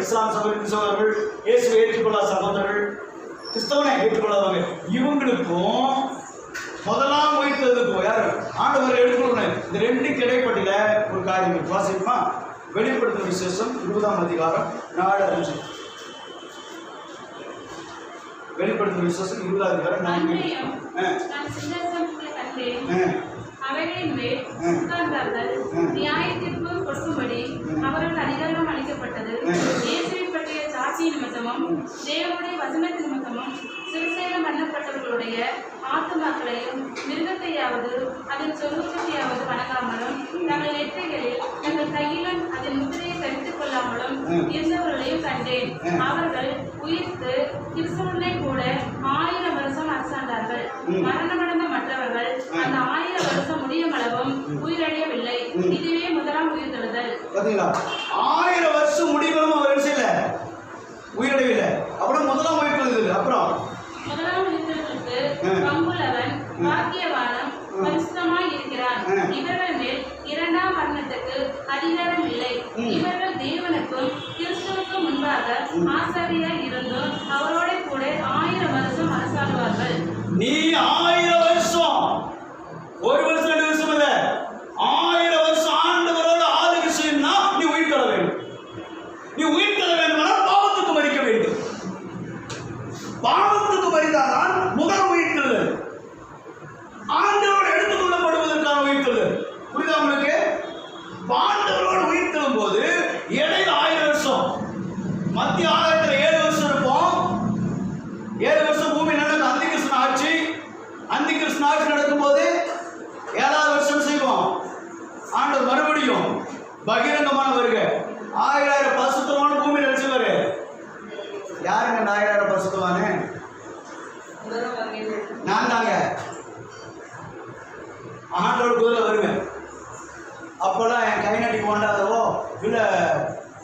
இஸ்லாம் சகோதரர்கள், இயேசுவை ஏற்றுக்கொள்ளாத சகோதரர்கள், கிறிஸ்தவனை ஏற்றுக்கொள்ளாதவங்க, இவங்களுக்கும் முதலாம் உயிர்த்ததுக்கும் யார் ஆண்டவர் எடுத்துக்கொள்ளணும். இந்த ரெண்டுக்கு இடைப்பட்ட ஒரு காரியம் வாசிக்குமா? வெளிப்படுத்தும் விசேஷம் 20ஆம் அதிகாரம் 4 5. வெளிப்படுத்தும் விசேஷம் 20ஆம் அதிகாரம் 4. அவைகளின் மேல் உட்கார்ந்தார்கள். நியாய தீர்ப்பு கொடுக்கும்படி அவர்கள் அதிகாரம் அளிக்கப்பட்டது. இயேசுவை பற்றிய சாட்சி நிமித்தமும் தேவனுடைய வசனத்து நிமித்தமும் சிறுசேதம் பண்ணப்பட்டவர்களுடைய ஆத்துமாக்களையும் மிருகத்தையாவது அதன் சொரூபத்தையாவது வணங்காமலும் தங்கள் நெற்றிகளில் தங்கள் கையிலும் அதன் முத்திரையை தரித்துக் கொள்ளாமலும் இருந்தவர்களையும் கண்டேன். அவர்கள் உயிர்த்து கிறிஸ்துவுடனே கூட 1000 வருஷம் அரசாண்டார்கள். மரணமடைந்த மற்றவர்கள் அந்த 1000 வருஷம் முடியும் அளவும் உயிரடையவில்லை. இதுவே முதலாம் உயிர்த்தெழுதல். 1000 வருஷம் முடிவும் உயிரடையவில்லை. அப்புறம் முதலாம் உயிர்த்தெழுதல். அப்புறம் முதலாம் உயிர்த்தெழுதலுக்கு பங்குள்ளவன் பாக்கியவானும் பரிசுத்தமாய் இருக்கிறான். இவர்கள் மேல் 2ஆம் மரணத்துக்கு அதிகாரம் இல்லை. இவர்கள் தேவனுக்கும் கிறிஸ்துவுக்கும் முன்பாக ஆசாரியராய் இருந்தும் அவரோட கூட 1000 வருஷம் அரசாடுவார்கள். நீ 1000 வருஷம், ஒரு வருஷம் 2 வருஷம் இல்ல, 1000 வருஷம் ஆண்டவரோட ஆளுகை செய்யணும்னா நீ உயிர் தர வேண்டும். நீ உயிர் தர வேண்டும்னா பாவத்துக்கு மரிக்க வேண்டும். பாவத்துக்கு மரித்தால்தான் முதல் உயிர் தருதல், ஆண்டவரோடு எடுத்துக் கொள்ளப்படுவதற்கான உயிர் தருதல். புரியுதா உங்களுக்கு? ஆண்டவரோடு உயிர் தரும் போது இடையில 1000 வருஷம், மத்திய ஆலயத்தில் 7 வருஷம் இருப்போம். 7 வருஷம் பூமி நடக்கும் அந்திகிருஷ்ண ஆட்சி. அந்திகிருஷ்ண ஆட்சி நடக்கும் போது 7வது வருஷம் செய்வோம். ஆண்டவர் மறுபடியும் பகிரங்கமான வருகை. 1000 பரிசுத்தமான பூமி நடிச்சுவாரு. யாருங்க 1000 பரிசுத்தமான? நான் தாங்க. ஆண்டோட குதிரை வருவேன். அப்போல்லாம் என் கை நட்டி கொண்டாதவோ இல்லை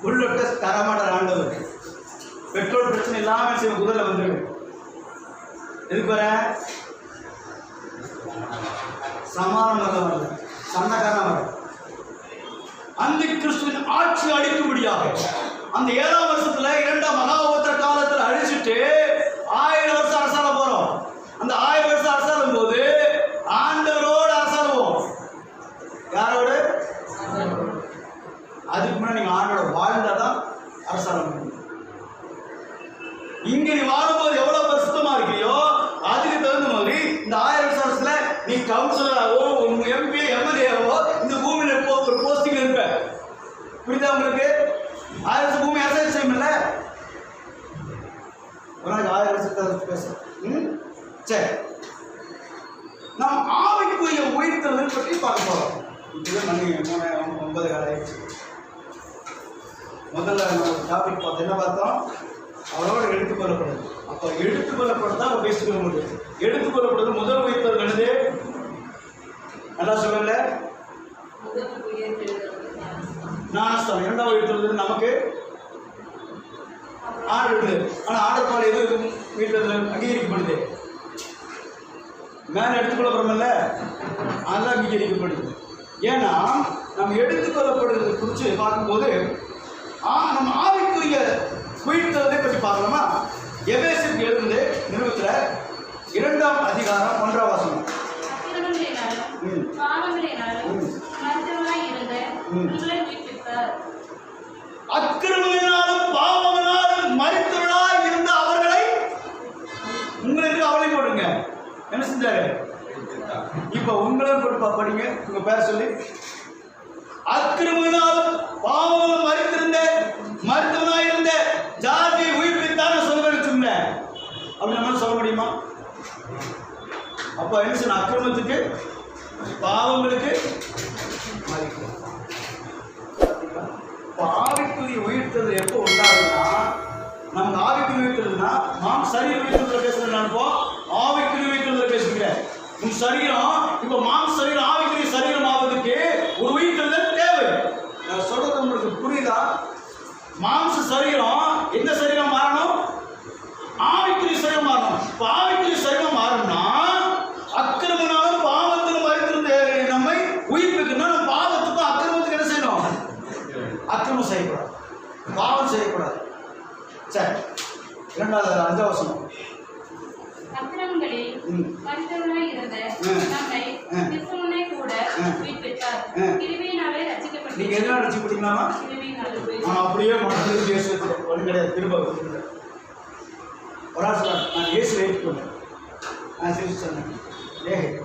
உள்ளொட்ட தரமாட்டார் ஆண்டவர். பெட்ரோல் பிரச்சனை இல்லாமல் செய்ய குதிரை வந்துடுவேன். எதுக்கு வர? சமாதானம் வரல, சண்டைக்காரன் வர. அந்த கிறிஸ்துவின் ஆட்சி அழிக்கும்படியாக அந்த 7ஆம் வருஷத்துல 2ஆம் மகா உபத்திர காலத்தில் அழிச்சிட்டு 1000 வருஷம் அரசாட போறோம். அந்த 1000 வருஷம் அரசாடும் போது ஆண்டவரோடு அரசாடுவோம். யாரோடு? அதுக்கு முன்னாடி நீங்க ஆண்டோட வாழ்ந்தாதான் அரசாட முடியும். இங்க நீ வாழும்போது எவ்வளவு பரிசுத்தமா இருக்கியோ அதுக்கு தகுந்த மாதிரி இந்த 1000 வருஷத்துல நீ கவுன்சிலராகவோ எம்பி எம்எல்ஏவோ இந்த பூமியில ஒரு போஸ்டிங் இருப்ப. புரியுதா உங்களுக்கு? 1000 வருஷம் பூமி அரசாட்சி செய்யல. ஒரு நாளைக்கு 1000 வருஷத்தை பேச. சரி, நாம் ஆவிக்குரிய உயிர்த்தெழுதல் பற்றி பார்க்க போறோம். இப்போதான் மணி 9 ஆயிடுச்சு. முதல்ல நம்ம டாபிக் பார்த்து என்ன பார்த்தோம்? அவரோட எடுத்துக்கொள்ளப்படுது. அப்போ எடுத்துக்கொள்ளப்படுறது தான் பேசிக்க முடியும். எடுத்துக்கொள்ளப்படுறது முதல் உயிர்த்தெழுதல் என்னது? நல்லா சொல்லல. ஞானஸ்தானம். 2ஆவது உயிர்த்தெழுதல் நமக்கு ஆண்டு. ஆனால் ஆர்டர் பால் எது உயிர்த்தெழுதல் அங்கீகரிக்கப்படுது? மேலே எடுத்துக்கொள்ளப்படுறோம்ல, அதெல்லாம் அங்கீகரிக்கப்படுது. ஏன்னா நம்ம எடுத்துக்கொள்ளப்படுறதை குறித்து பார்க்கும்போது நம்ம ஆவிக்குரிய உயிர்த்தெழுதலை பற்றி பார்க்கலாமா? எபேசியருக்கு எழுதின நிறுவத்தில் 2ஆம் அதிகாரம் 1ஆம் வசனம். அக்கிரமங்களினாலும் பாவங்களாலும் மரித்தவர்களாய் இருந்த அவர்களை உங்களுக்கு அவளை போடுங்க. என்ன செஞ்சாரு? இப்ப உங்களையும் போட்டு படிங்க. உங்க பேர் சொல்லி. அக்கிரமங்களினாலும் பாவங்களும் மரித்தவனாய் இருந்த ஜாதியை உயிர்ப்பித்தான் சொல்ல அப்படி நம்ம சொல்ல முடியுமா? அப்ப என்ன சொன்ன? அக்கிரமத்துக்கு பாவங்களுக்கு ஆவிக்குரிய உயிர்த்தெழுதல் எப்போ உண்டாகுதுன்னா, நமக்கு ஆவிக்குரிய உயிர்த்தெழுதுன்னா நாம் சரீர உயிர்த்தெழுதல் பேசுறது நினைப்போம். ஆவிக்குரிய உயிர்த்தெழுதல் பேசுகிறேன். உன் சரீரம் இப்ப மாம்ச சரீரம் ஆவிக்குரிய சரீரம் ஆவதுக்கு ஒரு உயிர்த்தெழுதல் தேவை. நான் சொல்றது உங்களுக்கு புரியுதா? மாம்ச சரீரம் எந்த சரீரம் மாறணும்? ஆவிக்குரிய சரீரம் மாறணும். இப்ப ஆவிக்குரிய சரீரம் மாறணும்னா அக்கிரமனாலும் பாவத்திலும் மரித்திருந்த நம்மை உயிர்ப்பிக்கணும். நம்ம பாவத்துக்கும் அக்கிரமத்துக்கு என்ன செய்யணும்? அக்கிரமம் செய்யக்கூடாது, பாவம் செய்யக்கூடாது. நீங்க எதனால ரட்சிக்கப்பட்டீங்களாமா? நான் அப்படியே மனதில் இயேசு ஒன்றும் கிடையாது. திரும்ப ஒரு ஆள் சொல்றாரு, நான் இயேசு ஏற்றுக்கொண்டேன். நான் சரி சொன்னேன்,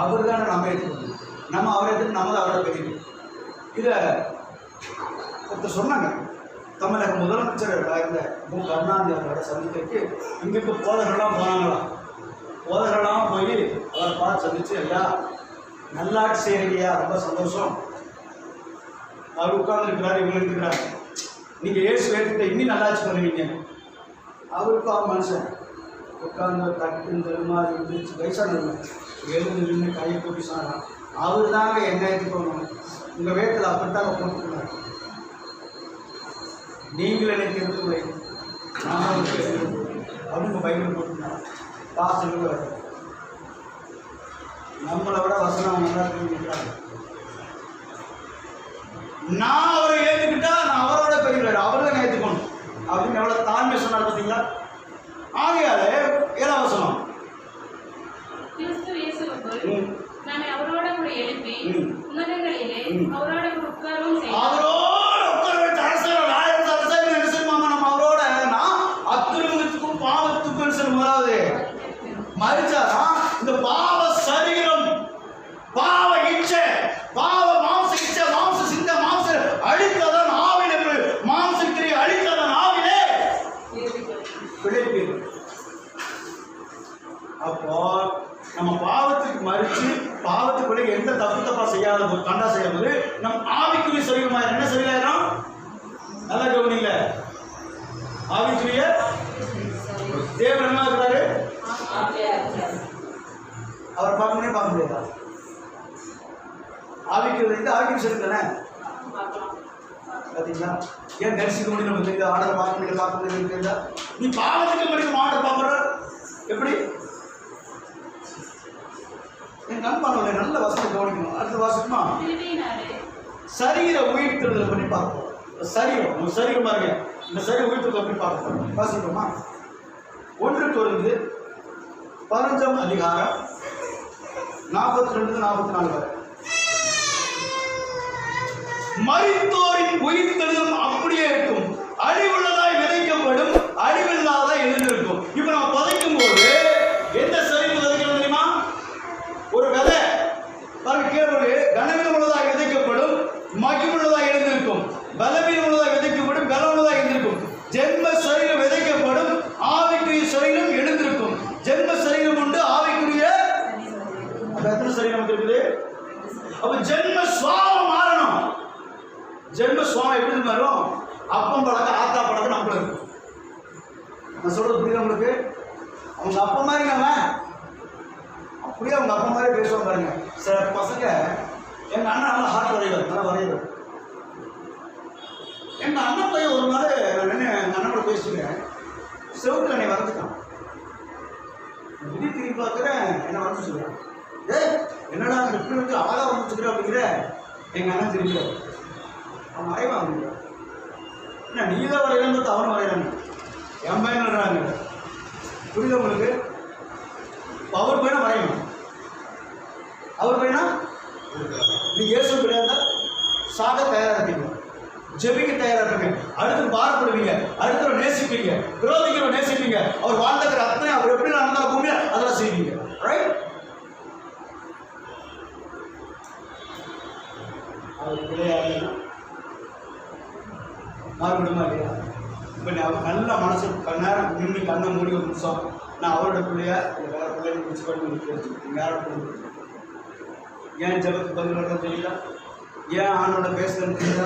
அவர் தானே நம்ம ஏற்றுக்கொண்டோம், நம்ம அவரை எடுத்து நம்ம தான் அவரை தெரியும். இதை ஒருத்தர் சொன்னாங்க, தமிழக முதலமைச்சர் இருந்த மு கருணாநிதி அவரோட சந்திக்கிறதுக்கு இங்கிருந்து போதகர்கள்லாம் போனாங்களாம். போதகர்கள்லாம் போய் அவரை பார்த்து சந்திச்சு, ஐயா நல்லாட்சி செய்யறீங்கய்யா, ரொம்ப சந்தோஷம். அவர் உட்கார்ந்துருக்கிறார், இவங்க இருக்கிறாங்க, நீங்கள் இயேசு ஏற்றுக்கிட்ட இன்னும் நல்லாட்சி பண்ணுவீங்க. அவருக்கு அவன் மனுஷன் உட்கார்ந்து தட்டு தெருமாறி இருந்துச்சு, வயசானவங்க எழுந்து நின்று கையை கூட்டி சொன்னாராம், அவர் தாங்க என்ன ஏற்றுக்கணும், உங்கள் வேட்டில் அப்படித்தாங்க போட்டுக்கிறார், நீங்கள் என்னை திருத்துவை நான் அப்படின்னு பைபிள் போட்டுருந்தாங்க. பாஸ்டர் நம்மளை விட வசனம் நல்லா இருக்குன்னு நான் அவரை ஏற்றுக்கிட்டா நான் அவரோட பெரியவர், அவர் தான் ஏற்றுக்கணும் அப்படின்னு எவ்வளோ தாழ்மை சொன்னார் பார்த்தீங்களா? ஆகையால 7ஆம் வசனம், கிறிஸ்து இயேசுவுக்குள் நம்மை அவரோட கூட எழுப்பி உன்னதங்களிலே அவரோட கூட உட்காரவும் செய்தார். அவரோட உட்கார வச்சு அரசர் ஆயிரத்து அரசர் என்ன செய்வாங்க, நம்ம அவரோட அக்கிரமத்துக்கும் பாவத்துக்கும் சொல்லும் போதாவது மறிச்சாதான் இந்த பாவ சரீரம், பாவ இச்சை, பாவ மாம்ச இச்சை, மாம்ச சிந்த மாம்ச அழித்ததான் ஆவிலே, மாம்சத்திலே அழித்ததான் ஆவிலே பிழைப்பீர்கள். அப்போ நம்ம பாவத்துக்கு மறிச்சு பாவத்துக்குள்ளே எந்த தப்பா செய்யாத போது கண்டா செய்யும் போது நம் ஆவிக்குரிய சரீரமா என்ன சரீரம்? நல்லா கவனிங்க, ஆவிக்குரிய தேவன் என்ன இருக்கிறாரு? அவர் பார்க்கணும்னே பார்க்க முடியாதா? ஆவிக்கிறது ஆவிக்குரிய சரீரம் தானே. பார்த்தீங்களா? ஏன் தரிசிக்க முடியும் நமக்கு தெரியுது, ஆர்டரை பார்க்க முடியல, பார்க்க முடியல தெரியுதா? நீ பாவத்துக்கு முடியும் ஆர்டர் பார்க்குற எப்படி? என் நண்பனோட நல்ல வசனம் கவனிக்கணும். அடுத்த வாசமா சரீர உயிர்த்தெழுதல் பண்ணி பார்ப்போம். சரீரம் நம்ம சரீரம் பாருங்க, இந்த சரீர உயிர்த்தெழுதல் பண்ணி பார்ப்போம். வாசிப்போமா? 1 கொரிந்து 15ஆம் அதிகாரம் 42-44 வரை. மரித்தோரின் உயிர்த்தெழுதல் அப்படியே இருக்கும், அழிவுள்ளதாய் விதைக்கப்படும், அழிவில்லாதாய் எழுந்திருக்கும். இப்ப நம்ம புதைக்கும் போது எந்த சரீரம் விதைக்கிறது தெரியுமா? ஒரு விதை பாருங்க, கீழே கனவீனம் உள்ளதாய் விதைக்கப்படும், மகிமுள்ளதாய் எழுந்திருக்கும், பலவீனம் உள்ளதாய் விதைக்கப்படும், பலம் உள்ளதாய் எழுந்திருக்கும். ஜென்ம சரீரம் விதைக்கப்படும், ஆவிக்குரிய சரீரம் எழுந்திருக்கும். ஜென்ம சரீரம் உண்டு, ஆவிக்குரிய எத்தனை சரீரம் இருக்குது? அப்ப ஜென்ம சுவாபம் மாறணும். ஜென்ம சுவாபம் எப்படி மாறும்? அப்பம் பழக்கம் ஆத்தா பழக்கம் நம்மளுக்கு. நான் சொல்றது புரியுது உங்களுக்கு? அவங்க அப்பா மாதிரி நம்ம அப்படியே அவங்க அப்பா மாதிரி பேசுவாங்க பாருங்க. சில பசங்க, எங்க அண்ணன் நல்லா ஹார்ட் வரைவார், நல்லா வரைவார். எங்க அண்ணன் பையன் ஒரு நாள் நான் எங்க அண்ணனோட பேசிக்கிறேன், செவுத்துல என்னை வரைஞ்சிட்டான். திடீர் திரும்பி பார்க்குறேன், என்ன வரைஞ்சி சொல்றேன், என்னடா இப்படி வந்து அழகா வந்துச்சுக்கிற அப்படிங்கிற. எங்க அண்ணன் திரும்பி அவன் வரைவான் அப்படிங்கிற, என்ன நீ தான் வரையலாம் பார்த்து அவனை வரையறாங்க, என் பையன் வர்றாங்க. புரியுது உங்களுக்கு? அவர் பையனா வரையணும், அவர் பையனா நீ இயேசு கிடையாது, சாக தயாரா இருப்பீங்க, ஜெபிக்க தயாரா இருப்பீங்க, அடுத்து பாரப்படுவீங்க, அடுத்து நேசிப்பீங்க, விரோதிக்கிறவங்க நேசிப்பீங்க, அவர் வாழ்ந்துக்கிற அத்தனை அவர் எப்படி நடந்தாலும் பூமியா அதெல்லாம் செய்வீங்க. ரைட்? அவர் பிள்ளையா மாறுபடுமா இல்லையா? இப்போ நான் நல்ல மனசு நேரம் நின்று கண்ணை மூடி ஒரு நிமிஷம், நான் அவரோட பிள்ளையா இல்லை வேற பிள்ளைங்க பிடிச்சி பண்ணி தெரிஞ்சுக்கிட்டேன். யாரோட பிள்ளை? ஏன் ஜபத்துக்கு பதில் வரணும் தெரியல, ஏன் ஆணோட பேசுறதுன்னு தெரியல,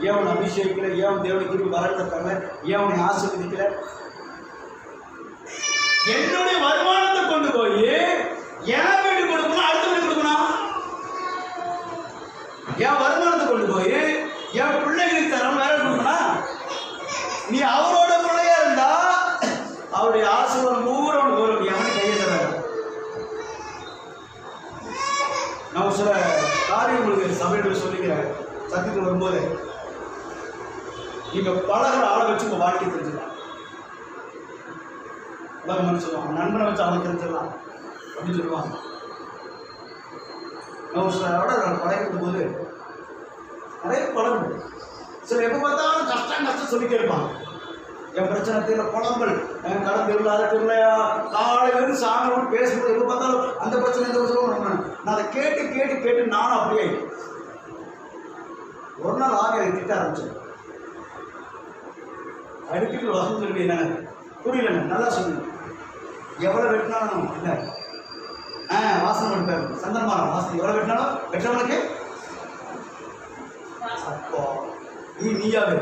ஏன் அவனை அபிஷேகிக்கல, ஏன் அவன் தேவனை திரும்பி வரட்டாங்க, ஏன் அவனை ஆசீர்வதிக்கல? என்னுடைய வருமானத்தை கொண்டு போய் என் வீடு கொடுக்கணும், அடுத்த வீடு கொடுக்கணும். என் வருமானத்தை கொண்டு போய் என் பிள்ளைகளுக்கு தரம் வேற கொடுக்கணும். நீ அவரோட பிள்ளையா இருந்தா அவருடைய ஆசீர்வாதம் பூரா வரும், எவனை கையை தர. நான் சில காரியங்களுக்கு சபையில் சொல்லிக்கிறேன், சத்தியத்தில் வரும்போது நீங்க பழகிற ஆளை வச்சு உங்க வாழ்க்கை தெரிஞ்சுக்கலாம். உலகம் சொல்லுவாங்க, நண்பனை வச்சு அவனை தெரிஞ்சிடலாம் அப்படின்னு சொல்லுவாங்க. நான் சில விட நான் பழகிக்கும் போது சில எப்ப பார்த்தாலும் கஷ்டம் சொல்லிட்டே இருப்பாங்க. என் பிரச்சனை தெரியல, புலம்பல், கடன் தெரியல, அதை தெரியலையா, காலையிலிருந்து சாயங்காலம் பேசும்போது எப்ப பார்த்தாலும் அந்த பிரச்சனை இந்த பிரச்சனை. நான் அதை கேட்டு நானும் அப்படியே ஒரு நாள் ஆக திட்ட ஆரம்பிச்சேன். அடிக்கடி வசம் சொல்லி என்ன புரியலங்க, நல்லா சொல்லுங்க. எவ்வளவு வெட்டினாலும் இல்லை வாசனை எடுப்பாரு, சந்தர்மானம் வாசனை எவ்வளவு வெட்டினாலும் வெற்றவனுக்கு அப்போ நீயாவே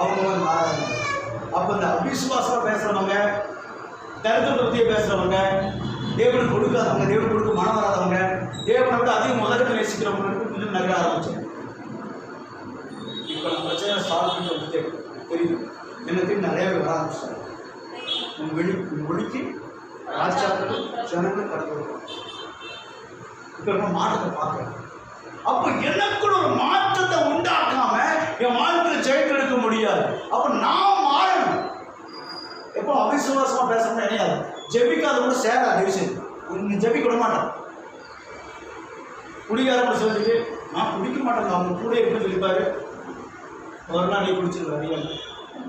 அவங்க மாறாங்க. அப்ப இந்த அவிசுவாசமா பேசுறவங்க, தரித்திர பத்தியை பேசுறவங்க, தேவனுக்கு கொடுக்காதவங்க, தேவனுக்கு கொடுக்க மனம் வராதவங்க, தேவனை விட அதிகம் உலகத்தை நேசிக்கிறவங்களுக்கு கொஞ்சம் நகர ஆரம்பிச்சேன். இப்போ பிரச்சனை சால்வ் பண்ணி வந்துட்டே தெரியுது. என்னத்தையும் நிறைய பேர் வர ஆரம்பிச்சாங்க. ஒழிக்கு ராஜாக்கள் ஜனங்கள் கடவுள் இப்போ நம்ம மாற்றத்தை பார்க்குறேன். அப்போ எனக்குள்ள ஒரு மாற்றத்தை உண்டாக்காம என் வாழ்க்கையில் ஜெயித்தெடுக்க முடியாது. அப்போ நான் மாறணும். எப்போ அவிசுவாசமா பேசணும் நினையாது. ஜெபிக்காதவங்க சேராது விஷயம். ஜெபிக்க விட மாட்டான். குடிக்காரங்க சொல்லிட்டு நான் குடிக்க மாட்டேங்க, அவங்க கூட எப்படி சொல்லிப்பாரு. ஒரு நாள் நீ குடிச்சிருக்க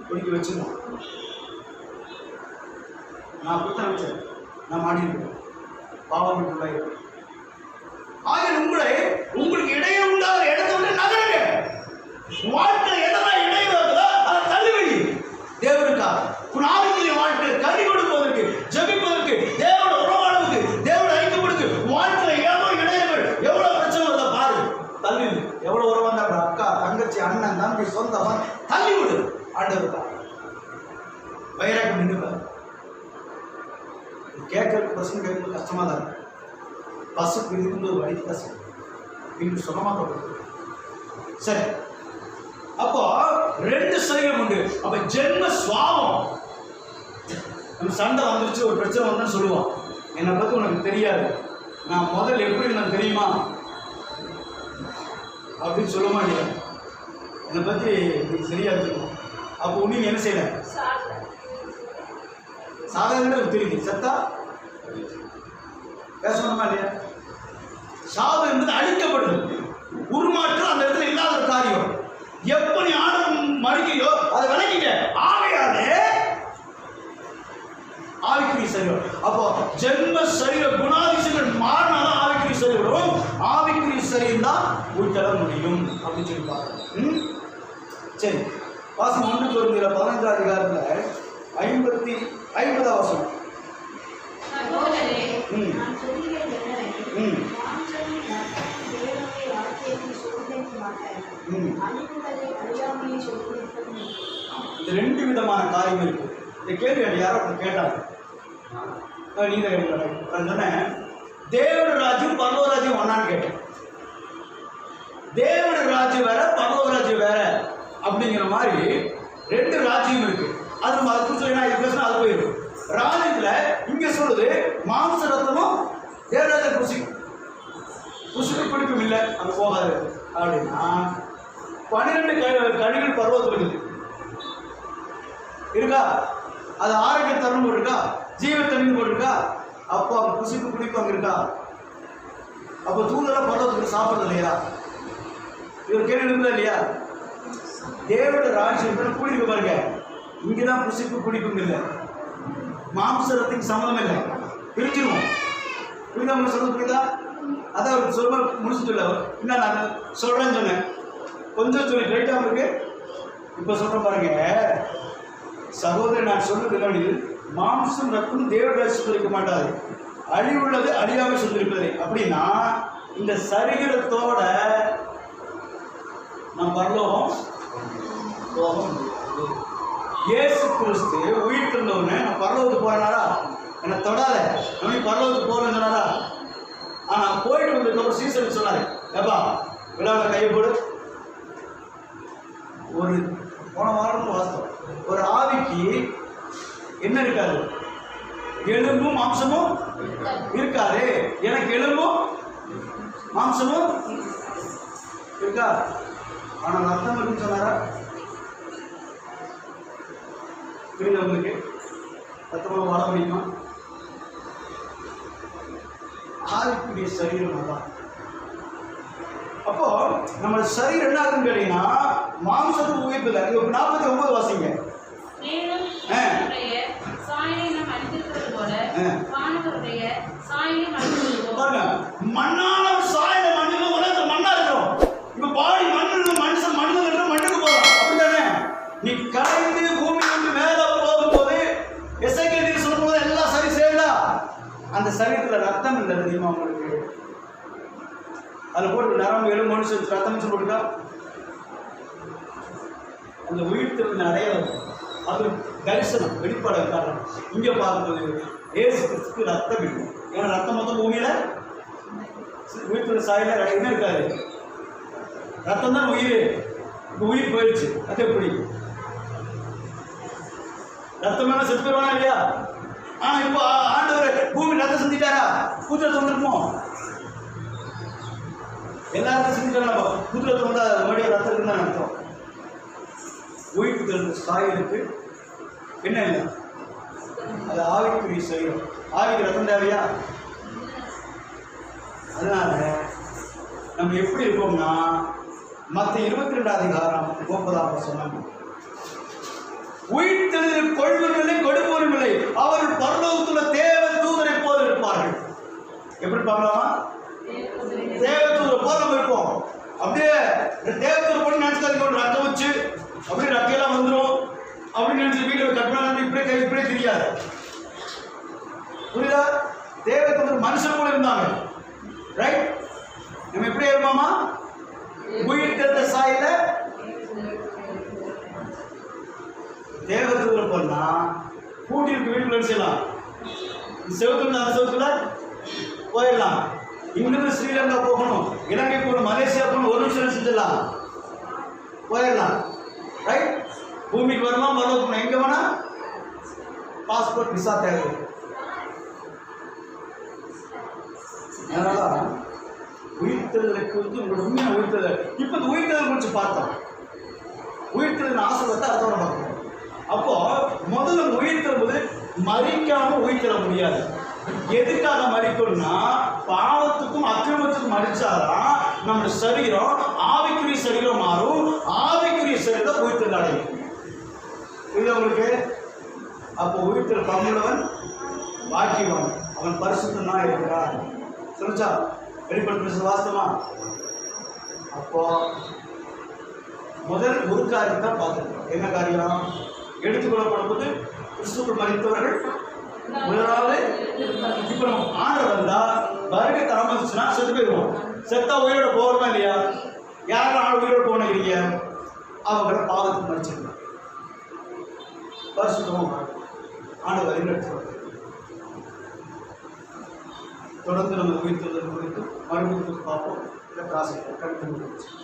குடிக்க வச்சிருந்தோம். நான் குத்த வச்சேன், நான் மாடியிருக்கேன், பாவம் விட்டு ஆகிய உங்களுக்கு இடையே உண்டாத இடத்தை விட்டு நகருங்க. வாழ்க்கை எதெல்லாம் இடையே வருதோ அதை தள்ளுவீங்க. தேவனுக்கா உன் ஆவிக்குரிய வாழ்க்கையை கறி கொடுப்பதற்கு, ஜெபிப்பதற்கு, தேவனோட உறவாளவுக்கு, தேவனோட ஐக்கியப்படுக்கு வாழ்க்கையில இடையங்கள் எவ்வளவு பிரச்சனை வருதா பாரு. தள்ளிவிடு. எவ்வளவு உறவா இருந்தா அக்கா, தங்கச்சி, அண்ணன், தம்பி, சொந்தம் தள்ளி விடு. ஆண்டவருக்கா வைராக்கம் நின்றுப்பாரு. கேட்கறதுக்கு பசங்க கேட்கறது கஷ்டமா தான் இருக்கு. பசுக்கு இருக்கும்போது வடித்து கஷ்டம் இன்னும் சுகமாக கொடுக்கும். சரி, அப்போ ரெண்டு சரீரம் உண்டு. அப்ப ஜென்ம சுவாபம். நம்ம சண்டை வந்துருச்சு, ஒரு பிரச்சனை வந்தா சொல்லுவோம், என்னை பத்தி உனக்கு தெரியாது, நான் முதல்ல எப்படி நான் தெரியுமா அப்படின்னு சொல்ல மாட்டேன். என்னை பத்தி நீங்க சரியா இருக்கணும். அப்போ நீங்க என்ன செய்யல சாதாரண தெரியுது. சத்தா பேசணுமா இல்லையா? சாவு என்பது அழிக்கப்படுது. உருமாற்றம் அந்த இடத்துல இல்லாத ஒரு காரியம். எப்ப நீ ஆணவம் மறுக்கியோ அதை விளக்கிக்க. ஆகையாலே ஆவிக்குரிய சரீரம். அப்போ ஜென்ம சரீர குணாதிசயங்கள் மாறினாதான் ஆவிக்குரிய சரீரம். ஆவிக்குரிய சரீரம் தான் உட்கட முடியும் அப்படின்னு சொல்லி பார்க்கணும். சரி, வாசம் 1 Corinthians 15 அதிகாரத்துல 50 வசனம். இந்த ரெண்டு விதமான காரியம் இருக்கு. இந்த கேள்வி யாரோ கேட்டாங்க, நீங்க சொன்னேன் தேவன ராஜ்யம் பரலோக ராஜ்யம் ஒன்னான்னு கேட்டேன். தேவன ராஜ்யம் வேற, பரலோக ராஜ்யம் வேற அப்படிங்கிற மாதிரி ரெண்டு ராஜ்யம் இருக்கு. அது அது பேசினா அது போயிடும். ராஜ்யத்துல இங்க சொல்லுது மாம்ச ரத்தமும் தேவராஜ புசிக்கு பிடிக்கும் இல்லை, அது போகாது அப்படின்னா 12 கனிகள் பருவத்தில் இருக்குது இருக்கா? அது ஆரோக்கிய தருணம் போட்டிருக்கா, ஜீவ தண்ணி போட்டிருக்கா. அப்போ அவங்க புசிப்பு பிடிப்பு அங்க இருக்கா? அப்போ தூதெல்லாம் பருவத்துக்கு சாப்பிட்றது இல்லையா? இவர் கேள்வி இருந்தா இல்லையா? தேவட ராஜ்யம் கூடியிருக்கு பாருங்க. இங்கதான் புசிப்பு பிடிப்பும் இல்லை, மாம்சரத்துக்கு சம்மதம் இல்லை, பிரிஞ்சிருவோம். புரியுதா? உங்களுக்கு சொல்ல புரியுதா? அதான் அவர் சொல்ல முடிச்சுட்டு இல்லை. இன்னும் நான் சொல்றேன்னு சொன்னேன், கொஞ்சம் சொல்லி ரைட்டா இருக்கு. இப்ப சொல்ற பாருங்க சகோதரன், நான் சொல்றது மாம்சம் ரத்தம் தேவராஜ்யம் இருக்க மாட்டாது, அழிவுள்ளது அழியாம சொல்லியிருப்பது. அப்படின்னா இந்த சரீரத்தோட நம் பரலோகம் போகும். இயேசு கிறிஸ்து உயிர் இருந்தவனே நான் பரலோகத்துக்கு போறனாரா? என்னை தொடாத, நம்ம பரலோகத்துக்கு போறேன்னு சொன்னாரா? ஆனா போயிட்டு வந்ததுக்கப்புறம் சீசனுக்கு சொன்னாரு, ஏப்பா விழாவில் கையை போடு. ஒரு போன வாரம் வாஸ்தவம், ஒரு ஆவிக்கு என்ன இருக்காது? எலும்பும் மாம்சமும் இருக்காது. எனக்கு எலும்பும் மாம்சமும் இருக்கா? ஆனா ரத்தம் இருக்குன்னு சொன்னாரா? புரியுது உங்களுக்கு? ரத்தமாக வாழ முடியுமா? ஆவிக்குரிய சரீரம் தான். அப்போ நம்ம சரீரம் என்ன ஆகுதுன்னு கேட்டீங்கன்னா மாம்சத்துக்கு உயிர்ப்பு இல்லை. இது 49 வாசிங்க. மேலும் அவருடைய சாயலை நாம் அணிந்திருக்கிறது போல வானவருடைய சாயலை அணிந்திருக்கிறோம். பாருங்க, மண்ணான சாயலை மண்ணில் உலகத்துல மண்ணா இருக்கிறோம். இப்ப பாடி மண்ணு மனுஷன் மண்ணில் இருக்கிற மண்ணுக்கு போறோம். அப்படித்தானே? நீ கரைந்து பூமி வந்து மேல போகும்போது எசேக்கியேல் சொல்லும்போது எல்லாம் சரி செய்யல. அந்த சரீரத்துல ரத்தம் இல்லை தெரியுமா உங்களுக்கு? அதில் போட்டு நரம்பு எலும்பு மனுஷன் ரத்தம் போட்டுக்கா அந்த உயிர்த்தெழுந்த அடையாளம், அது தரிசனம் வெளிப்பாடு காரணம். இங்கே பார்க்கும்போது ஏசு கிறிஸ்துக்கு ரத்தம் இல்லை. ஏன்னா ரத்தம் மொத்தம் பூமியில உயிர்த்தெழுந்த சாயில என்ன இருக்காது, ரத்தம் தான் உயிர். இப்போ உயிர் போயிடுச்சு. அது எப்படி? ரத்தம் என்ன செத்து போயிடுவானா இல்லையா? ஆனால் இப்போ ஆண்டவர் பூமி ரத்தம் செஞ்சுட்டாரா? கூச்சல் தந்துருமோ? எல்லாருக்கும் செஞ்சுட்டாங்க. கூச்சல் தந்தா மறுபடியும் ரத்தம் இருக்குன்னு தான் அர்த்தம். உயிர்ப்பு தெரிந்த சாயலுக்கு என்ன இல்லை, அது ஆவிக்குரிய சரீரம். ஆவிக்கு ரத்தம் தேவையா? அதனால நம்ம எப்படி இருக்கோம்னா மற்ற 22 அதிகாரம் 30 சொன்னாங்க, உயிர்த்தெழுதல் கொள்வதும் இல்லை கொடுப்பவரும் இல்லை, அவர்கள் பரலோகத்துள்ள தேவ தூதரை போல இருப்பார்கள். எப்படி பார்க்கலாமா? தேவ தூதரை போல நம்ம இருப்போம். அப்படியே தேவ தூதர் போல நினைச்சுக்காது, ரத்தம் வச்சு அப்படியே ரக்கையெல்லாம் வந்துடும் அப்படின்னு நினைச்சு வீட்டில் கற்பனை இப்படியே கை இப்படியே தெரியாது. புரியுதா? தேவதூதர் மனுஷன் கூட இருந்தாங்க. ரைட்? நம்ம எப்படி இருப்போமா? உயிர் தெரிந்த சாயில தேவதூதர் போனா கூட்டி இருக்கு வீட்டுக்குள்ள செய்யலாம். செவத்துல அந்த செவத்துல போயிடலாம். இங்கிருந்து ஸ்ரீலங்கா போகணும், இலங்கை போகணும், மலேசியா போகணும், ஒரு நிமிஷம் செஞ்சிடலாம், போயிடலாம். ரைட்? பூமிக்கு வரலாம், வரலாம், எங்க வேணா பாஸ்போர்ட் விசா தேவை. அதனால உயிர்த்தெழுதலுக்கு உங்களோட உண்மையான உயிர்த்தெழுதல். இப்போ இந்த உயிர்த்தெழுதல் குறித்து பார்த்தோம். உயிர்த்தெழுதல் ஆசைப்பட்டு அடுத்தவரை பார்க்கணும். அப்போ முதல்ல உயிர்த்தெழும்போது மறிக்காம உயிர்த்தெழ முடியாது. எதுக்காக மறிக்கணும்னா பாவத்துக்கும் அக்கிரமத்துக்கும் மறிச்சாதான் நம்ம சரீரம் ஆவிக்குரிய சரீரம் மாறும். ஆவிக்குரிய சரீரத்தை உயிர்த்தெழ அடையும். இது உங்களுக்கு அப்போ உயிர்த்தெழ பங்குள்ளவன் பாக்கியவன், அவன் பரிசுத்தனா இருக்கிறான் சொல்லிச்சா? வெளிப்படுத்த வாஸ்தவமா? அப்போ முதல் ஒரு காரியத்தை பார்த்துருக்கோம். என்ன காரியம்? எடுத்துக்கொள்ளப்படும் போது கிறிஸ்துக்குள் மரித்தவர்கள் முதலாவது. இப்போ நம்ம ஆண்டவர் வந்தா வருகை தாமதிச்சுன்னா செத்து போயிடுவோம். செத்தா உயிரோட போகிறோமா இல்லையா? யாரும் ஆள் உயிரோட போனீங்க, அவங்கள பாவத்துக்கு மறிச்சிருக்காங்க. பரிசுத்தமும் ஆண்டவர் வழிநடத்துவார். தொடர்ந்து நம்ம உயிர்த்தெழுதல் குறித்து மறுபடியும் பார்ப்போம்.